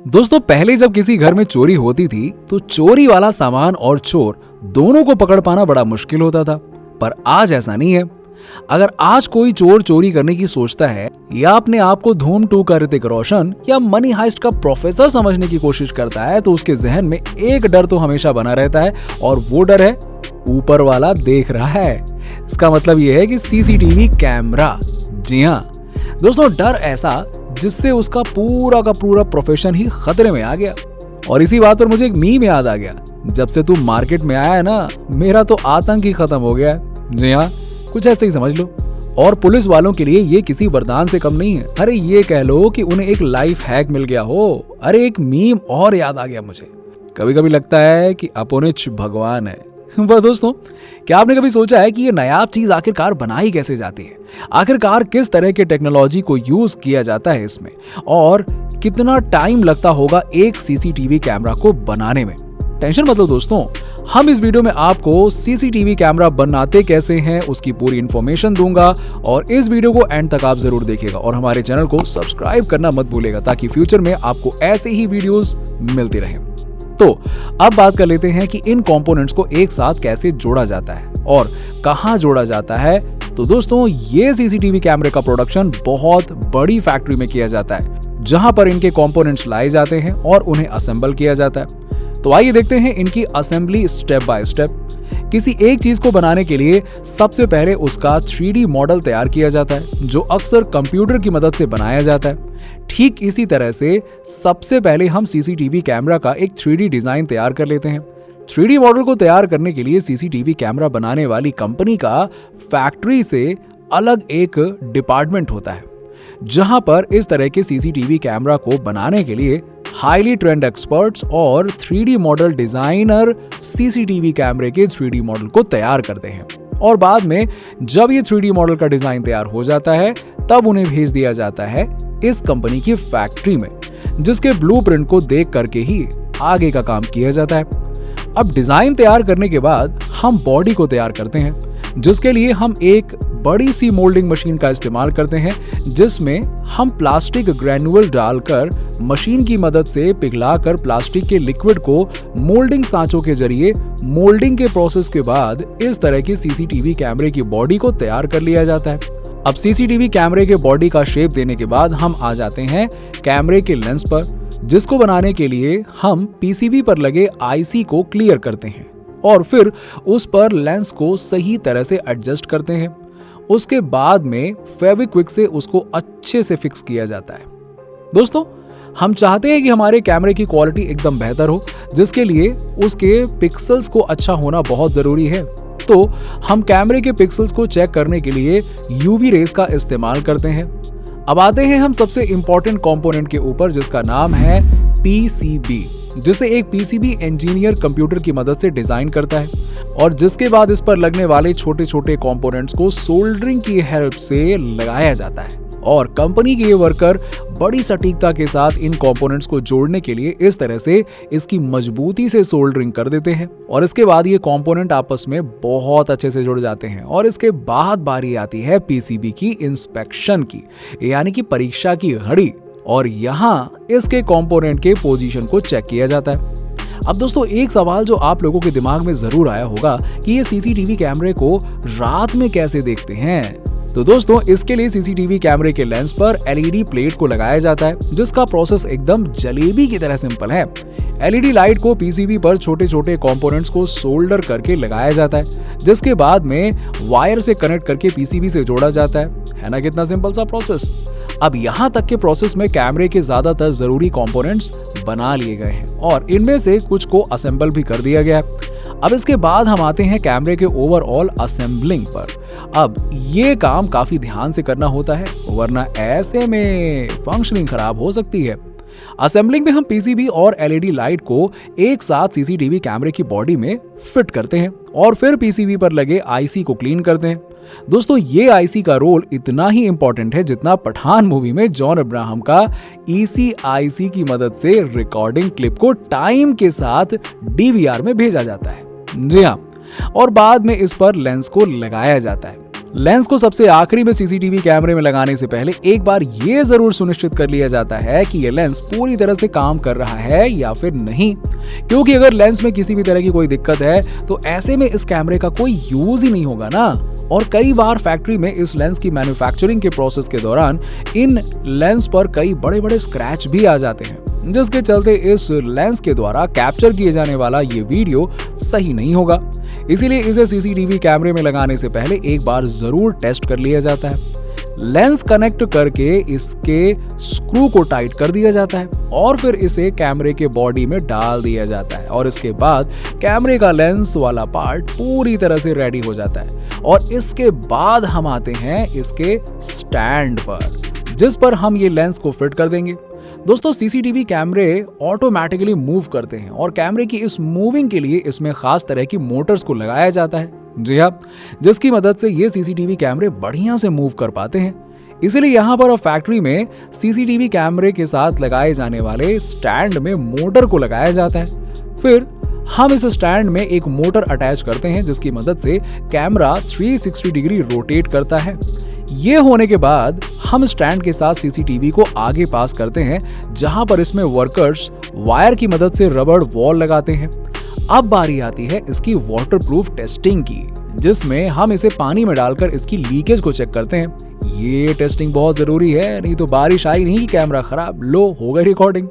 दोस्तों पहले जब किसी घर में चोरी होती थी तो चोरी वाला सामान और चोर दोनों को पकड़ पाना बड़ा मुश्किल होता था। पर आज ऐसा नहीं है। अगर आज कोई चोर चोरी करने की सोचता है या अपने आप को धूम 2 का ऋतिक रोशन या मनी हाइस्ट का प्रोफेसर समझने की कोशिश करता है तो उसके जहन में एक डर तो हमेशा बना रहता है और वो डर है ऊपर वाला देख रहा है। इसका मतलब ये है कि सीसीटीवी कैमरा। जी हाँ दोस्तों, डर ऐसा जिससे उसका पूरा का पूरा प्रोफेशन ही खतरे में आ गया। और इसी बात पर मुझे एक मीम याद आ गया, जब से तू मार्केट में आया है ना मेरा तो आतंक ही खत्म हो गया है। जी हाँ, कुछ ऐसे ही समझ लो। और पुलिस वालों के लिए ये किसी वरदान से कम नहीं है। अरे ये कह लो कि उन्हें एक लाइफ हैक मिल गया हो। अरे एक मीम और याद आ गया मुझे, कभी कभी लगता है कि अपोनिच भगवान है। पर दोस्तों, क्या आपने कभी सोचा है कि ये नायाब चीज आखिरकार बनाई कैसे जाती है? आखिरकार किस तरह के टेक्नोलॉजी को यूज किया जाता है इसमें, और कितना टाइम लगता होगा एक सीसीटीवी कैमरा को बनाने में? टेंशन मत लो दोस्तों, हम इस वीडियो में आपको सीसीटीवी कैमरा बनाते कैसे हैं उसकी पूरी इंफॉर्मेशन दूंगा। और इस वीडियो को एंड तक आप जरूर देखिएगा और हमारे चैनल को सब्सक्राइब करना मत भूलिएगा ताकि फ्यूचर में आपको ऐसे ही वीडियोस मिलती रहें। तो अब बात कर लेते हैं कि इन कंपोनेंट्स को एक साथ कैसे जोड़ा जाता है और कहां जोड़ा जाता है। तो दोस्तों, ये सीसीटीवी कैमरे का प्रोडक्शन बहुत बड़ी फैक्ट्री में किया जाता है जहां पर इनके कंपोनेंट्स लाए जाते हैं और उन्हें असेंबल किया जाता है। तो आइए देखते हैं इनकी असेंबली स्टेप बाय स्टेप। किसी एक चीज को बनाने के लिए सबसे पहले उसका 3D मॉडल तैयार किया जाता है जो अक्सर कंप्यूटर की मदद से बनाया जाता है। ठीक इसी तरह से सबसे पहले हम सीसीटीवी कैमरा का एक 3D डिजाइन तैयार कर लेते हैं। 3D मॉडल को तैयार करने के लिए सीसीटीवी कैमरा बनाने वाली कंपनी का फैक्ट्री से अलग एक डिपार्टमेंट होता है जहां पर इस तरह के सीसीटीवी कैमरा को बनाने के लिए हाईली ट्रेंड एक्सपर्ट्स और 3D मॉडल डिजाइनर सीसीटीवी कैमरे के 3D मॉडल को तैयार करते हैं। और बाद में जब ये 3D मॉडल का डिजाइन तैयार हो जाता है तब उन्हें भेज दिया जाता है इस कंपनी की फैक्ट्री में, जिसके ब्लूप्रिंट को देख करके ही आगे का काम किया जाता है। अब डिजाइन तैयार करने के बाद हम बॉडी को तैयार करते हैं, जिसके लिए हम एक बड़ी सी मोल्डिंग मशीन का इस्तेमाल करते हैं जिसमें हम प्लास्टिक ग्रैन्युअल डालकर मशीन की मदद से पिघलाकर प्लास्टिक के लिक्विड को मोल्डिंग सांचों के जरिए मोल्डिंग के प्रोसेस के बाद इस तरह की सीसीटीवी कैमरे की बॉडी को तैयार कर लिया जाता है। अब सीसीटीवी कैमरे के बॉडी का शेप देने के बाद हम आ जाते हैं कैमरे के लेंस पर, जिसको बनाने के लिए हम पीसीबी पर लगे आईसी को क्लियर करते हैं और फिर उस पर लेंस को सही तरह से एडजस्ट करते हैं। उसके बाद में फेविक्विक से उसको अच्छे से फिक्स किया जाता है। दोस्तों, हम चाहते हैं कि हमारे कैमरे की क्वालिटी एकदम बेहतर हो, जिसके लिए उसके पिक्सल्स को अच्छा होना बहुत जरूरी है। तो हम कैमरे के पिक्सल्स को चेक करने के लिए यूवी रेज का इस्तेमाल करते हैं। अब आते हैं हम सबसे इंपॉर्टेंट कंपोनेंट के ऊपर, जिसका नाम है पीसीबी, जिसे एक पीसीबी इंजीनियर कंप्यूटर की मदद से डिजाइन करता है और जिसके बाद इस पर लगने वाले छोटे छोटे कंपोनेंट्स को सोल्डरिंग की हेल्प से लगाया जाता है। और कंपनी के ये वर्कर बड़ी सटीकता के साथ इन कंपोनेंट्स को जोड़ने के लिए इस तरह से इसकी मजबूती से सोल्डरिंग कर देते हैं और इसके बाद ये कंपोनेंट आपस में बहुत अच्छे से जुड़ जाते हैं। और इसके बाद बारी आती है पीसीबी की इंस्पेक्शन की, यानी कि परीक्षा की घड़ी, और यहाँ इसके कंपोनेंट के पोजीशन को चेक किया जाता है। अब दोस्तों, एक सवाल जो आप लोगों के दिमाग में जरूर आया होगा कि ये सीसीटीवी कैमरे को रात में कैसे देखते हैं। तो दोस्तों, इसके लिए सीसीटीवी कैमरे के लेंस पर एलईडी प्लेट को लगाया जाता है, जिसका प्रोसेस एकदम जलेबी की तरह सिंपल है। एलईडी लाइट को पीसीबी पर छोटे छोटे कंपोनेंट्स को सोल्डर करके लगाया जाता है, जिसके बाद में वायर से कनेक्ट करके पीसीबी से जोड़ा जाता है ना? कितना सिंपल सा प्रोसेस। अब यहाँ तक के प्रोसेस में कैमरे के ज्यादातर जरूरी कंपोनेंट्स बना लिए गए हैं और इनमें से कुछ को असेंबल भी कर दिया गया है। अब इसके बाद हम आते हैं कैमरे के ओवरऑल असेंबलिंग पर। अब ये काम काफी ध्यान से करना होता है, वरना ऐसे में फंक्शनिंग खराब हो सकती है। असेंबलिंग में हम पीसीबी और एलईडी लाइट को एक साथ सीसीटीवी कैमरे की बॉडी में फिट करते हैं और फिर पीसीबी पर लगे आईसी को क्लीन करते हैं। दोस्तों, ये आईसी का रोल इतना ही इंपॉर्टेंट है जितना पठान मूवी में जॉन अब्राहम का ईसीआईसी की मदद से रिकॉर्डिंग क्लिप को टाइम के साथ डीवीआर में भेजा जाता है। जी हाँ, और बाद में इस पर लेंस को लगाया जाता है। लेंस को सबसे आखिरी में सीसीटीवी कैमरे में लगाने से पहले एक बार ये जरूर सुनिश्चित कर लिया जाता है कि ये लेंस पूरी तरह से काम कर रहा है या फिर नहीं, क्योंकि अगर लेंस में किसी भी तरह की कोई दिक्कत है तो ऐसे में इस कैमरे का कोई यूज ही नहीं होगा ना। और कई बार फैक्ट्री में इस लेंस की मैन्युफैक्चरिंग के प्रोसेस के दौरान इन लेंस पर कई बड़े बड़े स्क्रैच भी आ जाते हैं, जिसके चलते इस लेंस के द्वारा कैप्चर किए जाने वाला ये वीडियो सही नहीं होगा। इसीलिए इसे सीसीटीवी कैमरे में लगाने से पहले एक बार जरूर टेस्ट कर लिया जाता है। लेंस कनेक्ट करके इसके स्क्रू को टाइट कर दिया जाता है और फिर इसे कैमरे के बॉडी में डाल दिया जाता है और इसके बाद कैमरे का लेंस वाला पार्ट पूरी तरह से रेडी हो जाता है। और इसके बाद हम आते हैं इसके स्टैंड पर, जिस पर हम ये लेंस को फिट कर देंगे। दोस्तों, सीसीटीवी कैमरे ऑटोमेटिकली मूव करते हैं और कैमरे की इस मूविंग के लिए इसमें खास तरह की मोटर्स को लगाया जाता है, जी हाँ, जिसकी मदद से ये सीसीटीवी कैमरे बढ़िया से मूव कर पाते हैं। इसलिए यहाँ पर अब फैक्ट्री में सीसीटीवी कैमरे के साथ लगाए जाने वाले स्टैंड में मोटर को लगाया जाता है। फिर हम इस स्टैंड में एक मोटर अटैच करते हैं, जिसकी मदद से कैमरा 360 डिग्री रोटेट करता है। ये होने के बाद हम स्टैंड के साथ सीसीटीवी को आगे पास करते हैं, जहां पर इसमें वर्कर्स वायर की मदद से रबड़ वॉल लगाते हैं। अब बारी आती है इसकी वाटरप्रूफ टेस्टिंग की, जिसमें हम इसे पानी में डालकर इसकी लीकेज को चेक करते हैं। ये टेस्टिंग बहुत जरूरी है, नहीं तो बारिश आई नहीं, कैमरा खराब, लो हो गई रिकॉर्डिंग।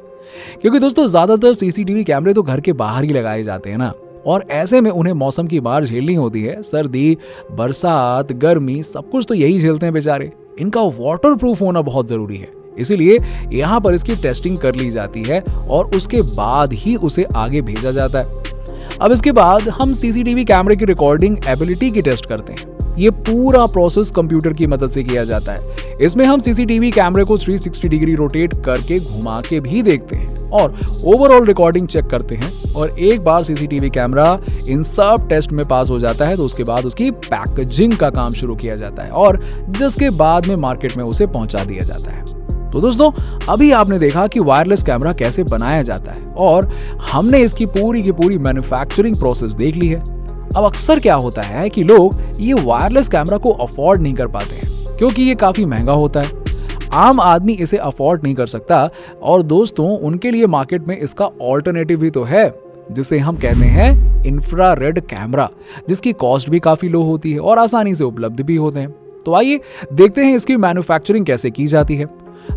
क्योंकि दोस्तों, ज्यादातर सीसीटीवी कैमरे तो घर के बाहर ही लगाए जाते हैं ना, और ऐसे में उन्हें मौसम की मार झेलनी होती है। सर्दी, बरसात, गर्मी, सब कुछ तो यही झेलते हैं बेचारे। इनका वाटरप्रूफ होना बहुत जरूरी है, इसीलिए यहाँ पर इसकी टेस्टिंग कर ली जाती है और उसके बाद ही उसे आगे भेजा जाता है। अब इसके बाद हम सीसीटीवी कैमरे की रिकॉर्डिंग एबिलिटी की टेस्ट करते हैं। ये पूरा प्रोसेस कंप्यूटर की मदद से किया जाता है। इसमें हम सीसीटीवी कैमरे को 360 डिग्री रोटेट करके घुमा के भी देखते हैं और ओवरऑल रिकॉर्डिंग चेक करते हैं। और एक बार सीसीटीवी कैमरा इन सब टेस्ट में पास हो जाता है तो उसके बाद उसकी पैकेजिंग का काम शुरू किया जाता है और जिसके बाद में मार्केट में उसे पहुंचा दिया जाता है। तो दोस्तों, अभी आपने देखा कि वायरलेस कैमरा कैसे बनाया जाता है और हमने इसकी पूरी की पूरी मैन्युफैक्चरिंग प्रोसेस देख ली है। अब अक्सर क्या होता है कि लोग ये वायरलेस कैमरा को अफोर्ड नहीं कर पाते हैं, क्योंकि ये काफी महंगा होता है। आम आदमी इसे अफोर्ड नहीं कर सकता और दोस्तों, उनके लिए मार्केट में इसका ऑल्टरनेटिव भी तो है, जिसे हम कहते हैं इंफ्रारेड कैमरा, जिसकी कॉस्ट भी काफी लो होती है और आसानी से उपलब्ध भी होते हैं। तो आइए देखते हैं इसकी मैन्युफैक्चरिंग कैसे की जाती है।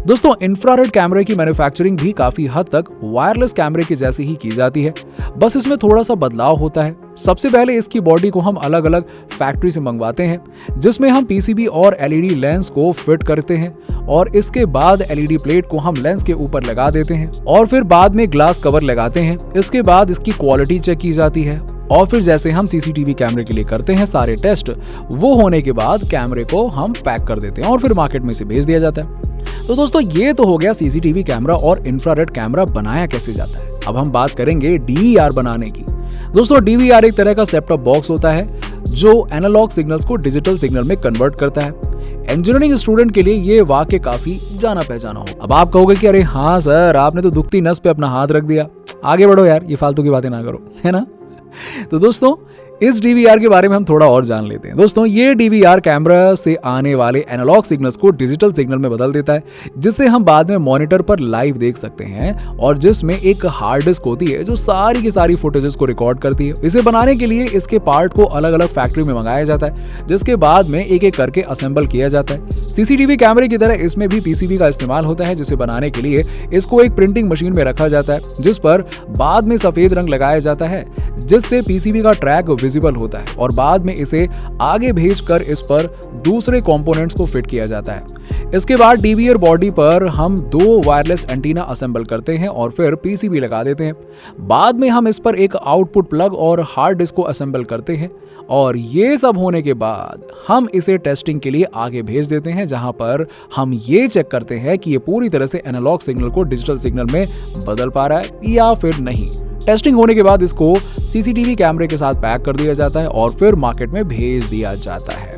दोस्तों, इंफ्रारेड कैमरे की मैन्युफैक्चरिंग भी काफी हद तक वायरलेस कैमरे की जैसी ही की जाती है, बस इसमें थोड़ा सा बदलाव होता है। सबसे पहले इसकी बॉडी को हम अलग अलग फैक्ट्री से मंगवाते हैं, जिसमें हम पीसीबी और एलईडी लेंस को फिट करते हैं और इसके बाद एलईडी प्लेट को हम लेंस के ऊपर लगा देते हैं और फिर बाद में ग्लास कवर लगाते हैं। इसके बाद इसकी क्वालिटी चेक की जाती है और फिर जैसे हम सीसीटीवी कैमरे के लिए करते हैं सारे टेस्ट, वो होने के बाद कैमरे को हम पैक कर देते हैं और फिर मार्केट में से भेज दिया जाता है। तो दोस्तों, ये तो हो गया सीसीटीवी कैमरा और इंफ्रारेड कैमरा बनाया कैसे जाता है। अब हम बात करेंगे डीवीआर बनाने की। दोस्तों, डीवीआर एक तरह का सेट टॉप बॉक्स होता है जो एनालॉग सिग्नल्स को डिजिटल सिग्नल में कन्वर्ट करता है। इंजीनियरिंग स्टूडेंट के लिए ये वाक्य काफी जाना पहचाना हो। अब आप कहोगे कि अरे हाँ सर, आपने तो दुखती नस पे अपना हाथ रख दिया, आगे बढ़ो यार, ये फालतू की बातें ना करो, है ना। तो दोस्तों, इस डीवीआर के बारे में हम थोड़ा और जान लेते हैं। दोस्तों, ये डीवीआर कैमरा से आने वाले एनालॉग सिग्नल्स को डिजिटल सिग्नल में बदल देता है, जिससे हम बाद में मॉनिटर पर लाइव देख सकते हैं और जिसमें एक हार्ड डिस्क होती है जो सारी की सारी फुटेजेस को रिकॉर्ड करती है। इसे बनाने के लिए इसके पार्ट को अलग अलग फैक्ट्री में मंगाया जाता है, जिसके बाद में एक एक करके असेंबल किया जाता है। सीसीटीवी कैमरे की तरह इसमें भी पीसीबी का इस्तेमाल होता है, जिसे बनाने के लिए इसको एक प्रिंटिंग मशीन में रखा जाता है, जिस पर बाद में सफेद रंग लगाया जाता है, जिससे पीसीबी का ट्रैक विजिबल होता है और बाद में इसे आगे भेजकर इस पर दूसरे कंपोनेंट्स को फिट किया जाता है। इसके बाद डीवीआर बॉडी पर हम 2 वायरलेस एंटीना असेंबल करते हैं और फिर पीसीबी लगा देते हैं। बाद में हम इस पर एक आउटपुट प्लग और हार्ड डिस्क को असेंबल करते हैं और ये सब होने के बाद हम इसे टेस्टिंग के लिए आगे भेज देते हैं, जहां पर हम ये चेक करते हैं कि ये पूरी तरह से एनालॉग सिग्नल को डिजिटल सिग्नल में बदल पा रहा है या फिर नहीं। टेस्टिंग होने के बाद इसको सीसीटीवी कैमरे के साथ पैक कर दिया जाता है और फिर मार्केट में भेज दिया जाता है।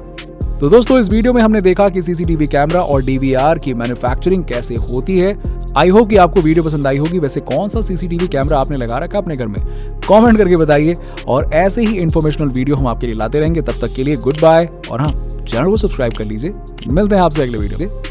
तो दोस्तों, इस वीडियो में हमने देखा कि सीसीटीवी कैमरा और डीवीआर की मैन्युफैक्चरिंग कैसे होती है। आई होप कि आपको वीडियो पसंद आई होगी। वैसे कौन सा सीसीटीवी कैमरा आपने लगा रखा अपने घर में, कमेंट करके बताइए और ऐसे ही इंफॉर्मेशनल वीडियो हम आपके लिए लाते रहेंगे। तब तक के लिए गुड बाय और हाँ, चैनल को सब्सक्राइब कर लीजिए। मिलते हैं आपसे अगले वीडियो में।